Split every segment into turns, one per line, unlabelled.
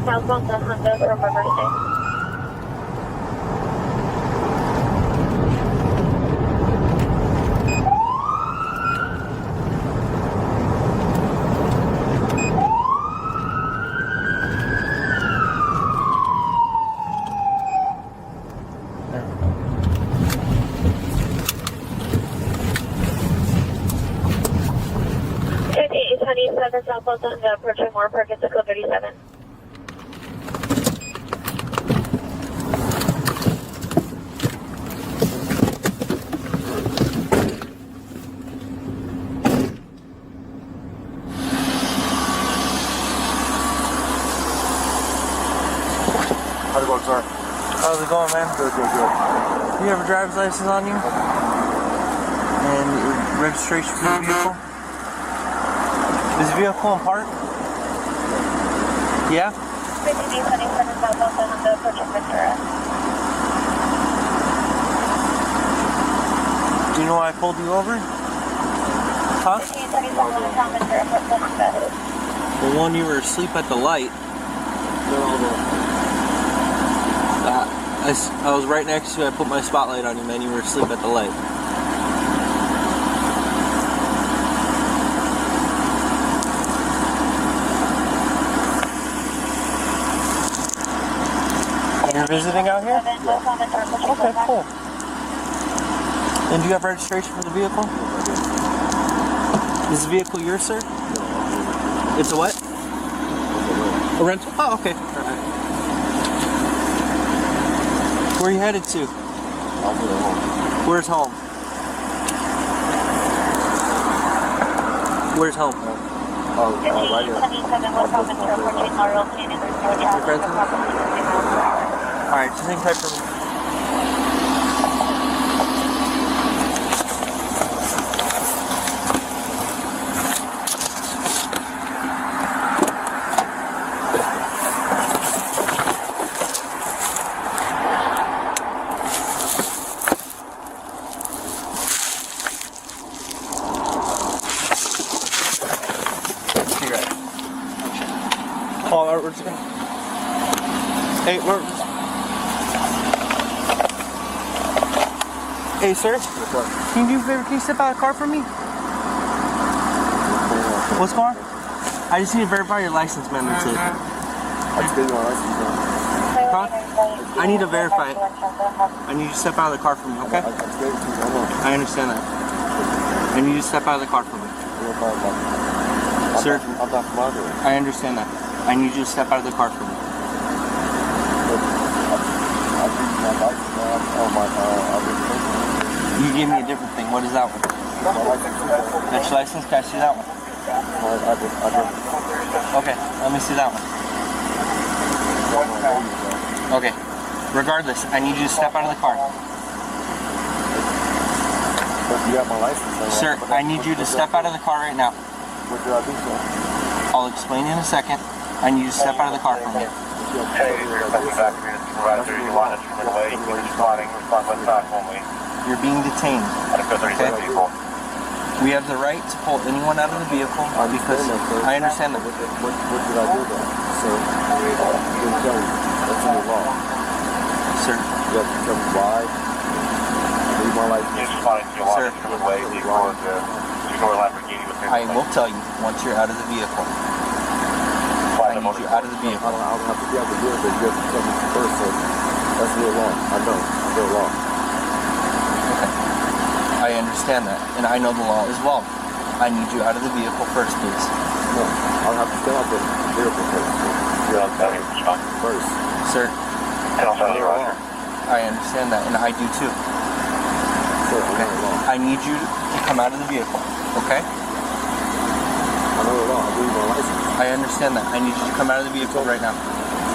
southbound the Honda from Riverside. Southbound Honda approaching Moore Park at Circle 37.
How's it going, sir?
How's it going, man?
Good.
Do you have a driver's license on you? And your registration for the vehicle? Is the vehicle in park? Yeah?
5827 southbound Honda approaching Ventura.
Do you know why I pulled you over? Huh?
5827 southbound Ventura approaching Honda.
Well, when you were asleep at the light, I was right next to you. I put my spotlight on you, man. You were asleep at the light. You're visiting out here?
Yeah.
Okay, cool. And do you have registration for the vehicle? Is the vehicle yours, sir? It's a what? A rental? Oh, okay. Alright. Where are you headed to? Where's home? Where's home?
Right here.
Your friend's home? Alright, just hang tight for me. Oh, we're just gonna... Hey, Hey, sir. Can you do a favor? Can you step out of the car for me? What's going on? I just need to verify your license, man. That's it.
I just gave you my license, man.
Huh? I need to verify it. I need you to step out of the car for me, okay?
I just gave it to you.
I understand that. I need you to step out of the car for me. Sir?
I'm not from out here.
I understand that. I need you to step out of the car for me. You gave me a different thing. What is that one? That's your license? Can I see that one? Okay, let me see that one. Okay. Regardless, I need you to step out of the car.
You got my license.
Sir, I need you to step out of the car right now.
What did I do, sir?
I'll explain in a second. I need you to step out of the car for me.
Hey, you're back to the supervisor. You want us to relay. You're responding. Respond what's that only.
You're being detained.
Okay. People.
We have the right to pull anyone out of the vehicle because I understand that.
What did I do then? So, you didn't tell me. That's in the law.
Sir.
You have to tell me why. Leave my license.
You're responding to your want us to relay. You ignore Lamborghini with him.
I will tell you once you're out of the vehicle. I need you out of the vehicle.
I don't have to be out of the vehicle. You have to tell me first. So that's real law. I know. I know law.
Okay. I understand that, and I know the law as well. I need you out of the vehicle first, please.
No, I'll have to stay out of the vehicle first.
You're on the respond.
First.
Sir.
And also Roger.
I understand that, and I do too.
Sir, I know the law.
I need you to come out of the vehicle, okay?
I know the law. I believe my license.
I understand that. I need you to come out of the vehicle right now.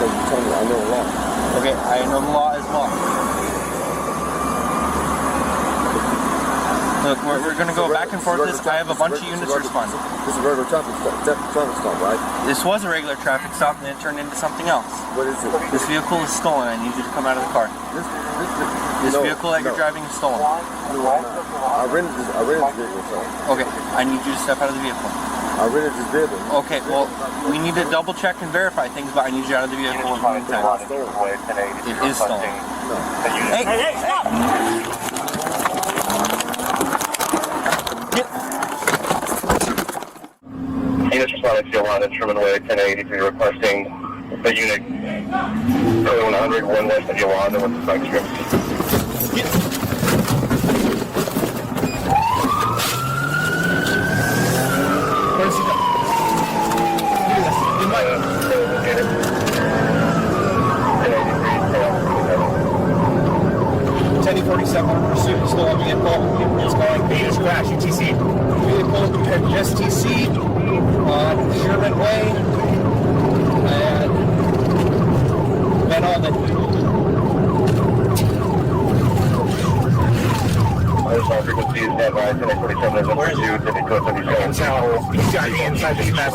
So you tell me I know the law.
Okay, I know the law as well. Look, we're going to go back and forth. I have a bunch of units responding.
This is a regular traffic stop, right?
This was a regular traffic stop and it turned into something else.
What is it?
This vehicle is stolen. I need you to come out of the car. This vehicle that you're driving is stolen.
I rented this vehicle, so.
Okay, I need you to step out of the vehicle.
I really just did it.
Okay, well, we need to double check and verify things, but I need you out of the vehicle in the meantime. It is stolen.
No.
Hey, stop!
Units responding to Yolanda, Sherman Way, 1083, requesting a unit early 100, 1 west of Yolanda with the spike strips.
Where's he going? You might. 1047 pursuit is still on vehicle. It's going Venus crash, UTC. Vehicle STC on Sherman Way and Van Alden.
There's no frequencies, standby, 1047 is in pursuit, 5277.
Now, he's got me inside the map.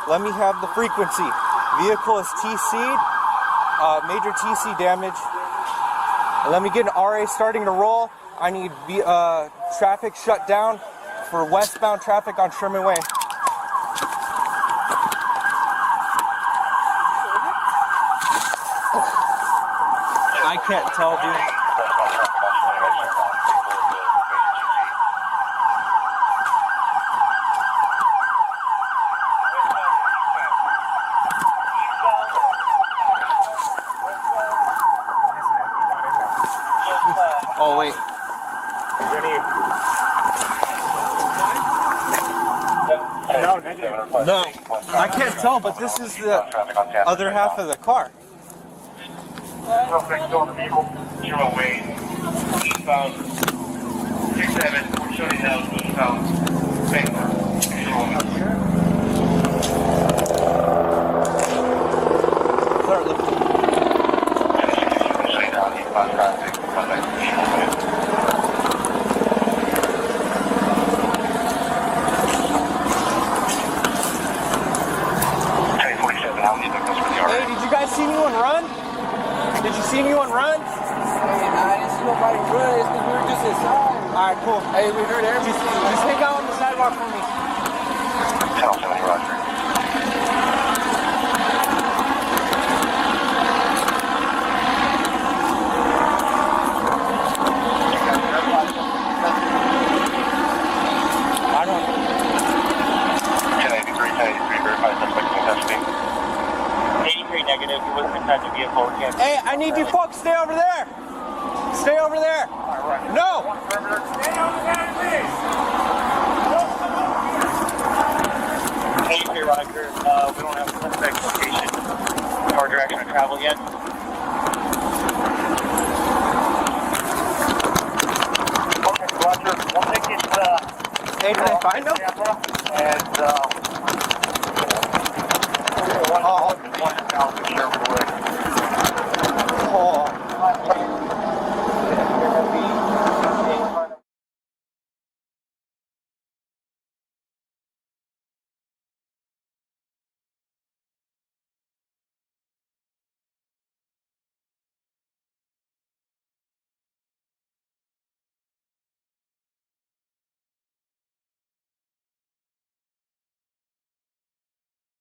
Let me have the frequency. Vehicle is TC'd, major TC damage. Let me get an RA starting to roll. I need traffic shut down for westbound traffic on Sherman Way. I can't tell, dude. Oh, wait. No, I can't tell, but this is the other half of the car.
Next door on the vehicle, Sherman Way, eastbound, 67, we're shutting down eastbound, Bangor, Sherman Way. Shutting down eastbound traffic, one back to Sherman Way.
Hey, did you guys see anyone run? Did you see anyone run?
Hey, I didn't see nobody run. It's because we were just inside.
Alright, cool.
Hey, we heard everything.
Just hang out on the sidewalk for me.
1070, Roger.
I don't.
1083, verify suspect in custody.
83 negative, he wasn't inside the vehicle.
Hey, I need you folks stay over there. Stay over there. No.
Hey, Roger, we don't have a suspect location or direction of travel yet.
Okay, Roger, we'll take it,
Hey, did they find them?
and,